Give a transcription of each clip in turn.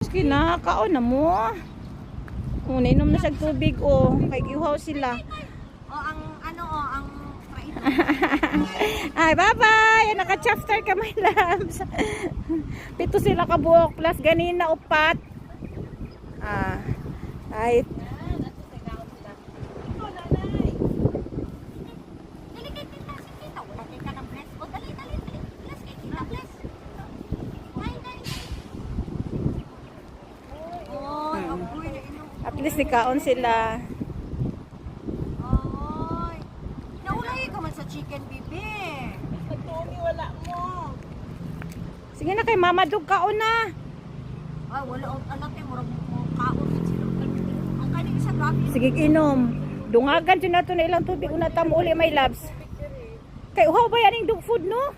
Kinakaon na mo. Nainom na siya tubig o. Kay giuhaw sila. Ang Ay, bye-bye! Naka-chapter ka, my loves. 7 sila kabuok plus ganina upat. Ay. At least nikaon sila. Naulay ka man sa chicken bibi. Tony, wala mo. Sige na kay Mama Dog, kaon na. Ay, wala ang anak eh. Murag mo kaon. Ang kaning isa grabe. Sige, inom. Dungagan dyan na ito na ilang tubig. Una tamo uli, my loves. Kay uhaw ba yan yung dog food, no?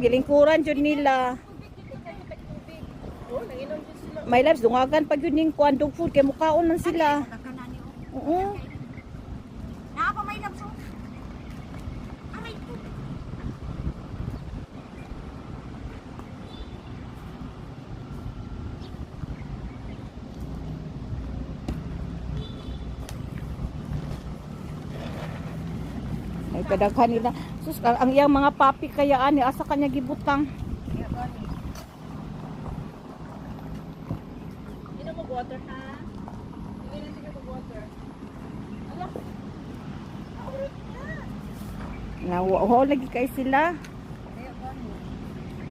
Gilingkuran dyan nila. My loves, dungagan pag yun yung kuhan dog food. Kaya mukhaon lang sila. Oo. Napa may lapso. Aray ko. Ay, kadaghan nila. Sus, ang iyang mga papi kaya ani, asa kanya gibutang. Inom mo water, ha? Hindi na sige mag-water. Nawaw lagi kay sila.